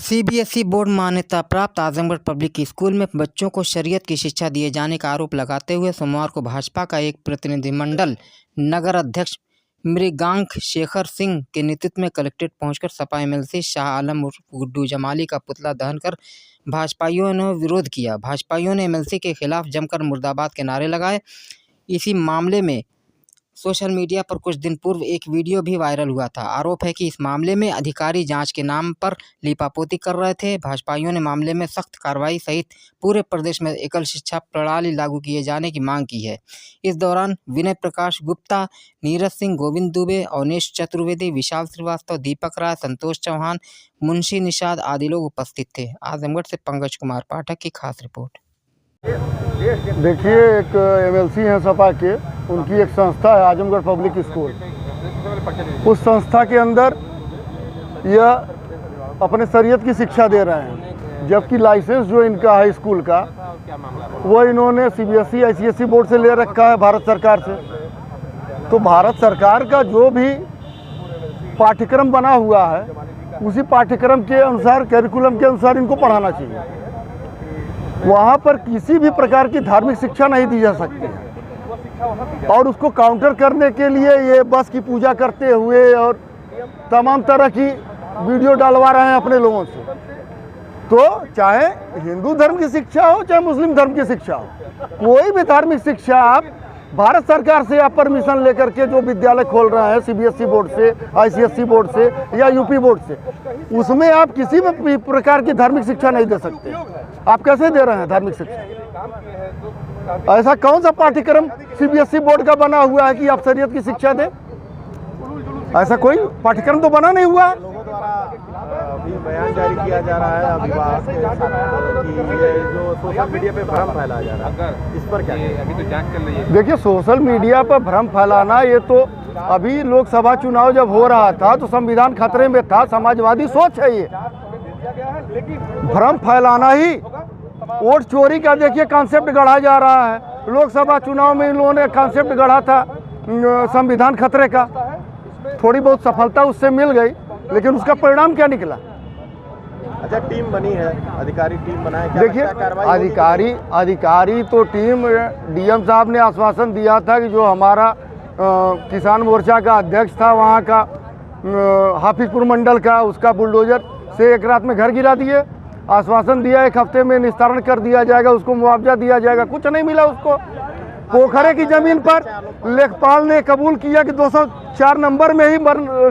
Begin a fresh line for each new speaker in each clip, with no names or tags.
CBSE board मान्यता प्राप्त Azamgarh public school में बच्चों को शरीयत की शिक्षा दिए जाने का आरोप लगाते हुए सोमवार को भाजपा का एक प्रतिनिधिमंडल नगर अध्यक्ष मृगांक शेखर सिंह के नेतृत्व में कलेक्ट्रेट पहुंचकर सपा एमएलसी शाह आलम उर्फ गुड्डू जमाली का पुतला दहन कर भाजपाइयों ने विरोध किया। भाजपाइयों ने एमएलसी के खिलाफ जमकर मुर्दाबाद के नारे लगाए। इसी मामले में सोशल मीडिया पर कुछ दिन पूर्व एक वीडियो भी वायरल हुआ था। आरोप है कि इस मामले में अधिकारी जांच के नाम पर लीपापोती कर रहे थे। भाजपाइयों ने मामले में सख्त कार्रवाई सहित पूरे प्रदेश में एकल शिक्षा प्रणाली लागू किए जाने की मांग की है। इस दौरान विनय प्रकाश गुप्ता, नीरज सिंह, गोविंद दुबे, अवनीश चतुर्वेदी, विशाल श्रीवास्तव, दीपक राय, संतोष चौहान, मुंशी निषाद आदि लोग उपस्थित थे। आजमगढ़ से पंकज कुमार पाठक की खास रिपोर्ट।
देखिए, एक एमएलसी हैं सपा के, उनकी एक संस्था है आजमगढ़ पब्लिक स्कूल। उस संस्था के अंदर यह अपने शरीयत की शिक्षा दे रहे हैं, जबकि लाइसेंस जो इनका है स्कूल का वो इन्होंने सीबीएसई आईसीएसई बोर्ड से ले रखा है, भारत सरकार से। तो भारत सरकार का जो भी पाठ्यक्रम बना हुआ है उसी पाठ्यक्रम के अनुसार, करिकुलम के अनुसार इनको पढ़ाना चाहिए। वहाँ पर किसी भी प्रकार की धार्मिक शिक्षा नहीं दी जा सकती है। और उसको काउंटर करने के लिए ये बस की पूजा करते हुए और तमाम तरह की वीडियो डालवा रहे हैं अपने लोगों से। तो चाहे हिंदू धर्म की शिक्षा हो चाहे मुस्लिम धर्म की शिक्षा हो, कोई भी धार्मिक शिक्षा आप भारत सरकार से आप परमिशन लेकर के जो विद्यालय खोल रहे हैं सीबीएसई बोर्ड से, आईसीएसई बोर्ड से या यूपी बोर्ड से, उसमें आप किसी भी प्रकार की धार्मिक शिक्षा नहीं दे सकते। आप कैसे दे रहे हैं धार्मिक शिक्षा? ऐसा कौन सा पाठ्यक्रम सीबीएसई बोर्ड का बना हुआ है कि आप शरीयत की शिक्षा दें? ऐसा कोई पाठ्यक्रम तो बना नहीं हुआ।
अभी बयान जारी किया जा रहा है अभिभावक के साथ कि ये जो सोशल मीडिया पे भ्रम फैलाया जा रहा है, इस पर क्या? अभी तो जांच चल रही है।
देखिए, सोशल मीडिया पर भ्रम फैलाना, ये तो अभी लोकसभा चुनाव जब हो रहा था तो संविधान खतरे में था, समाजवादी सोच है ये। भ्रम फैलाना ही, वोट चोरी का देखिए कॉन्सेप्ट गढ़ा जा रहा है। लोकसभा चुनाव में इन लोगों ने कॉन्सेप्ट गढ़ा था संविधान खतरे का। थोड़ी बहुत सफलता उससे मिल गई, लेकिन उसका परिणाम क्या निकला?
अच्छा, टीम बनी है, अधिकारी टीम बनाए,
देखिए अधिकारी तो टीम, डीएम साहब ने आश्वासन दिया था कि जो हमारा किसान मोर्चा का अध्यक्ष था वहाँ का हाफिजपुर मंडल का, उसका बुलडोजर से एक रात में घर गिरा दिए। आश्वासन दिया 1 हफ्ते में निस्तारण कर दिया जाएगा, उसको मुआवजा दिया जाएगा। कुछ नहीं मिला उसको। पोखरे की जमीन पर लेखपाल ने कबूल किया कि 204 नंबर में ही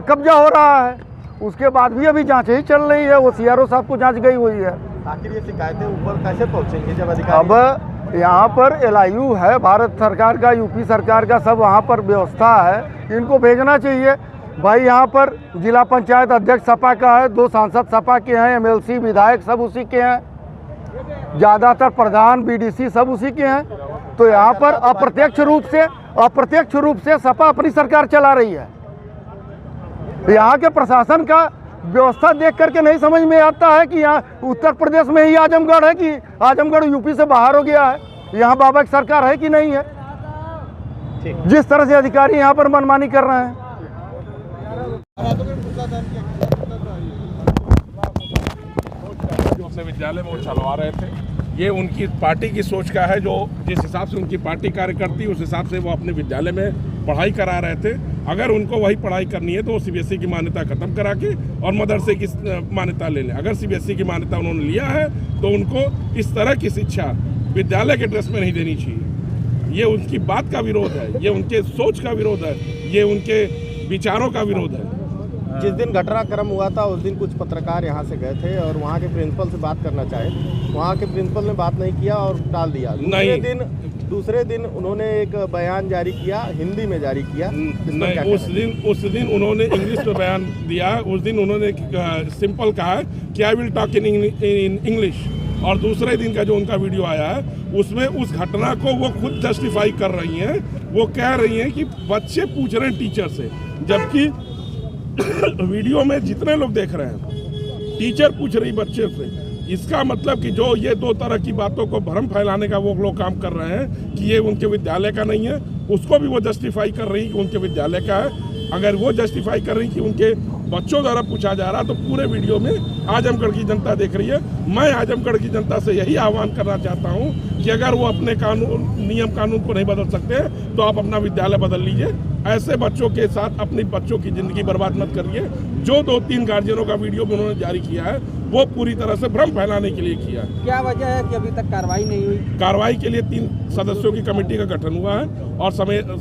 कब्जा हो रहा है। उसके बाद भी अभी जांच ही चल रही है, वो सीआरओ साहब को जांच गई हुई है।
आखिर ये शिकायतें ऊपर कैसे पहुंचेंगी जब अधिकारी?
अब यहाँ पर एलआईयू है, भारत सरकार का, यूपी सरकार का, सब वहाँ पर व्यवस्था है। इनको भेजना चाहिए भाई। यहाँ पर जिला पंचायत अध्यक्ष सपा का है, 2 सांसद सपा के हैं, एमएलसी विधायक सब उसी के हैं, ज़्यादातर प्रधान बीडीसी सब उसी के हैं। तो यहाँ पर अप्रत्यक्ष रूप से सपा अपनी सरकार चला रही है। यहाँ के प्रशासन का व्यवस्था देख करके नहीं समझ में आता है कि यहाँ उत्तर प्रदेश में ही आजमगढ़ है कि आजमगढ़ यूपी से बाहर हो गया है। यहाँ बाबा की सरकार है कि नहीं है? जिस तरह से अधिकारी यहाँ पर मनमानी कर रहे हैं।
जो विद्यालय में वो चलवा रहे थे, ये उनकी पार्टी की सोच का है। जो जिस हिसाब से उनकी पार्टी कार्य करती है उस हिसाब से वो अपने विद्यालय में पढ़ाई करा रहे थे। अगर उनको वही पढ़ाई करनी है तो वो सीबीएसई की मान्यता खत्म करा के और मदरसे की मान्यता ले लें। अगर सीबीएसई की मान्यता उन्होंने लिया है तो उनको इस तरह की शिक्षा विद्यालय के ड्रेस में नहीं देनी चाहिए। ये उनकी बात का विरोध है, ये उनके सोच का विरोध है, ये उनके विचारों का विरोध है।
जिस दिन घटनाक्रम हुआ था उस दिन कुछ पत्रकार यहाँ से गए थे और वहाँ के प्रिंसिपल से बात करना चाहे, वहाँ के प्रिंसिपल ने बात नहीं किया और टाल दिया। दूसरे दिन उन्होंने एक बयान जारी किया, हिंदी में जारी किया।
नहीं, उस दिन उन्होंने इंग्लिश में बयान दिया। उस दिन उन्होंने सिंपल कहा कि I will talk in English. और दूसरे दिन का जो उनका वीडियो आया है उसमें उस घटना को वो खुद जस्टिफाई कर रही हैं। वो कह रही हैं कि बच्चे पूछ रहे हैं टीचर से, जबकि वीडियो में जितने लोग देख रहे हैं टीचर पूछ रही बच्चे से। इसका मतलब कि जो ये 2 तरह की बातों को भ्रम फैलाने का वो लोग काम कर रहे हैं कि ये उनके विद्यालय का नहीं है, उसको भी वो जस्टिफाई कर रही कि उनके विद्यालय का है। अगर वो जस्टिफाई कर रही कि उनके बच्चों द्वारा पूछा जा रहा, तो पूरे वीडियो में आजमगढ़ की जनता देख रही है। मैं आजमगढ़ की जनता से यही आह्वान करना चाहता हूँ कि अगर वो अपने नियम कानून को नहीं बदल सकते तो आप अपना विद्यालय बदल लीजिए। ऐसे बच्चों के साथ अपनी बच्चों की ज़िंदगी बर्बाद मत करिए। जो 2-3 गार्जियनों का वीडियो उन्होंने जारी किया है वो पूरी तरह से भ्रम फैलाने के लिए किया है।
क्या वजह है कि अभी तक कार्रवाई नहीं हुई?
कार्रवाई के लिए 3 सदस्यों की कमेटी का गठन हुआ है और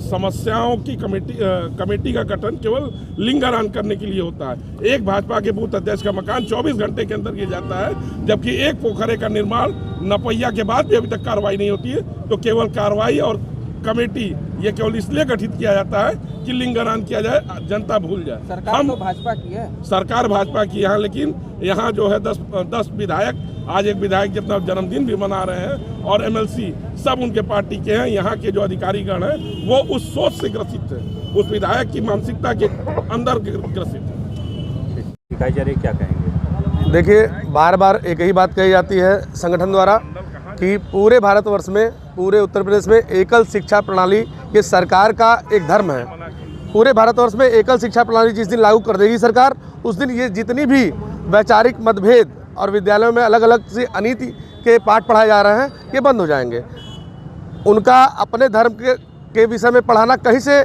समस्याओं की कमेटी का गठन केवल लिंगारान करने के लिए होता है। एक भाजपा के बूथ अध्यक्ष का मकान 24 घंटे के अंदर किया जाता है, जबकि एक पोखरे का निर्माण नपैया के बाद भी अभी तक कार्रवाई नहीं होती है। तो केवल कार्रवाई और कमेटी ये केवल इसलिए गठित किया जाता है कि लिंगारान किया जाए, जनता भूल जाए।
सरकार तो भाजपा की है,
सरकार भाजपा की यहाँ, लेकिन यहाँ जो है 10 विधायक, आज एक विधायक जितना जन्मदिन भी मना रहे हैं, और MLC सब उनके पार्टी के हैं। यहाँ के जो अधिकारीगण हैं वो उस सोच से ग्रसित है, उस विधायक की मानसिकता के अंदर ग्रसित है।
दिखाई जा रही, क्या कहेंगे?
देखिए, बार बार एक ही बात कही जाती है संगठन द्वारा कि पूरे भारतवर्ष में, पूरे उत्तर प्रदेश में एकल शिक्षा प्रणाली ये सरकार का एक धर्म है। पूरे भारतवर्ष में एकल शिक्षा प्रणाली जिस दिन लागू कर देगी सरकार, उस दिन ये जितनी भी वैचारिक मतभेद और विद्यालयों में अलग अलग से अनीति के पाठ पढ़ाए जा रहे हैं ये बंद हो जाएंगे। उनका अपने धर्म के विषय में पढ़ाना कहीं से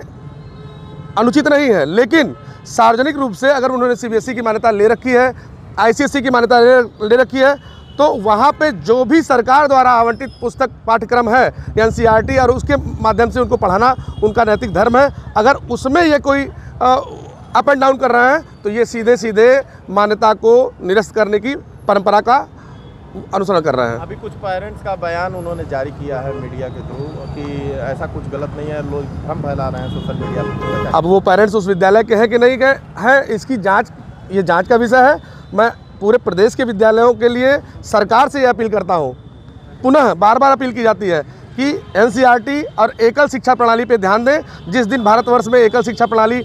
अनुचित नहीं है, लेकिन सार्वजनिक रूप से अगर उन्होंने CBSE की मान्यता ले रखी है, ICSE की मान्यता ले रखी है, तो वहाँ पे जो भी सरकार द्वारा आवंटित पुस्तक पाठ्यक्रम है NCERT और उसके माध्यम से उनको पढ़ाना उनका नैतिक धर्म है। अगर उसमें ये कोई अप एंड डाउन कर रहे हैं तो ये सीधे सीधे मान्यता को निरस्त करने की परंपरा का अनुसरण कर रहे हैं।
अभी कुछ पेरेंट्स का बयान उन्होंने जारी किया है मीडिया के थ्रू कि ऐसा कुछ गलत नहीं है, लोग भ्रम फैला रहे हैं सोशल मीडिया पर।
अब वो पेरेंट्स उस विद्यालय के हैं कि नहीं के हैं, इसकी जांच, ये जांच का विषय है। मैं पूरे प्रदेश के विद्यालयों के लिए सरकार से ये अपील करता हूँ, पुनः बार बार अपील की जाती है कि NCERT और एकल शिक्षा प्रणाली पे ध्यान दें। जिस दिन भारतवर्ष में एकल शिक्षा प्रणाली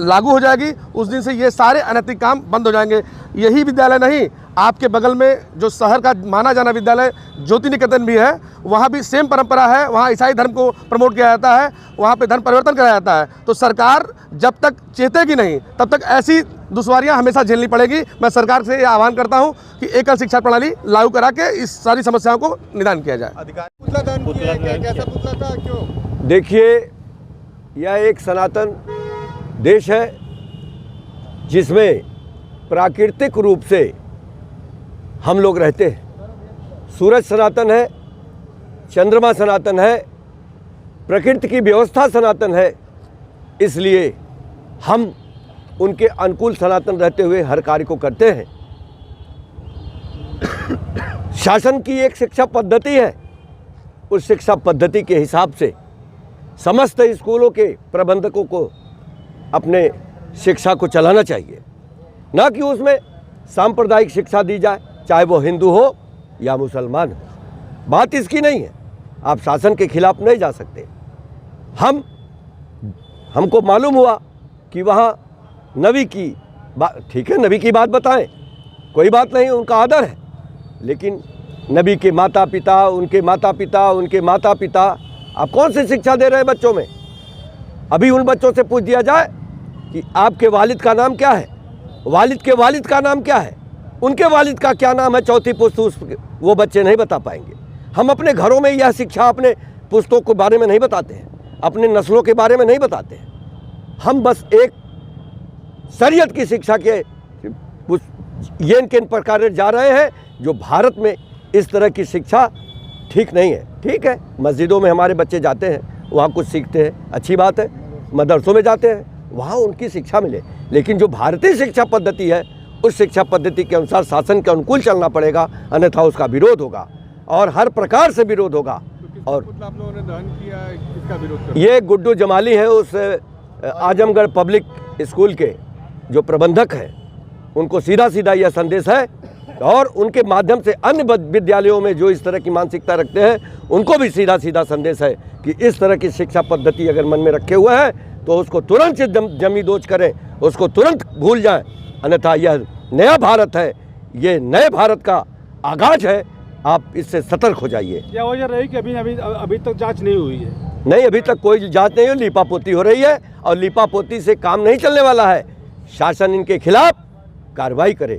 लागू हो जाएगी उस दिन से ये सारे अनैतिक काम बंद हो जाएंगे। यही विद्यालय नहीं, आपके बगल में जो शहर का माना जाना विद्यालय ज्योति निकेतन भी है, वहाँ भी सेम परंपरा है। वहाँ ईसाई धर्म को प्रमोट किया जाता है, वहाँ पे धर्म परिवर्तन कराया जाता है। तो सरकार जब तक चेतेगी नहीं तब तक ऐसी दुश्वारियाँ हमेशा झेलनी पड़ेगी। मैं सरकार से ये आह्वान करता हूँ कि एकल शिक्षा प्रणाली लागू करा के इस सारी समस्याओं को निदान किया जाए।
देखिए, यह एक सनातन देश है जिसमें प्राकृतिक रूप से हम लोग रहते हैं। सूरज सनातन है, चंद्रमा सनातन है, प्रकृति की व्यवस्था सनातन है, इसलिए हम उनके अनुकूल सनातन रहते हुए हर कार्य को करते हैं। शासन की एक शिक्षा पद्धति है, उस शिक्षा पद्धति के हिसाब से समस्त स्कूलों के प्रबंधकों को अपने शिक्षा को चलाना चाहिए, ना कि उसमें सांप्रदायिक शिक्षा दी जाए, चाहे वो हिंदू हो या मुसलमान हो। बात इसकी नहीं है, आप शासन के खिलाफ नहीं जा सकते। हमको मालूम हुआ कि वहाँ नबी की बात, ठीक है, नबी की बात बताएं, कोई बात नहीं, उनका आदर है, लेकिन नबी के माता पिता, उनके माता पिता, उनके माता पिता, आप कौन सी शिक्षा दे रहे हैं बच्चों में? अभी उन बच्चों से पूछ दिया जाए कि आपके वालिद का नाम क्या है, वालिद के वालिद का नाम क्या है, उनके वालिद का क्या नाम है, चौथी पुश्त वो बच्चे नहीं बता पाएंगे। हम अपने घरों में यह शिक्षा अपने पुश्तों के बारे में नहीं बताते हैं, अपने नस्लों के बारे में नहीं बताते हैं। हम बस एक शरीयत की शिक्षा के ये किन प्रकार जा रहे हैं जो भारत में इस तरह की शिक्षा ठीक नहीं है। ठीक है, मस्जिदों में हमारे बच्चे जाते हैं, वहाँ कुछ सीखते हैं, अच्छी बात है, मदरसों में जाते हैं, वहाँ उनकी शिक्षा मिले, लेकिन जो भारतीय शिक्षा पद्धति है उस शिक्षा पद्धति के अनुसार शासन के अनुकूल चलना पड़ेगा, अन्यथा उसका विरोध होगा और हर प्रकार से विरोध होगा। और
आप लोगों ने दहन किया, किसका विरोध?
ये गुड्डू जमाली है, उस आजमगढ़ पब्लिक स्कूल के जो प्रबंधक हैं, उनको सीधा सीधा यह संदेश है और उनके माध्यम से अन्य विद्यालयों में जो इस तरह की मानसिकता रखते हैं उनको भी सीधा सीधा संदेश है कि इस तरह की शिक्षा पद्धति अगर मन में रखे हुए हैं तो उसको तुरंत से जमी दोज करें, उसको तुरंत भूल जाएं, अन्यथा यह नया भारत है, ये नए भारत का आगाज है, आप इससे सतर्क हो जाइए।
क्या वजह रही कि अभी तक जांच नहीं हुई है?
नहीं, अभी तक कोई जांच नहीं हुई, लीपापोती हो रही है और लीपापोती से काम नहीं चलने वाला है। शासन इनके खिलाफ कार्रवाई करे।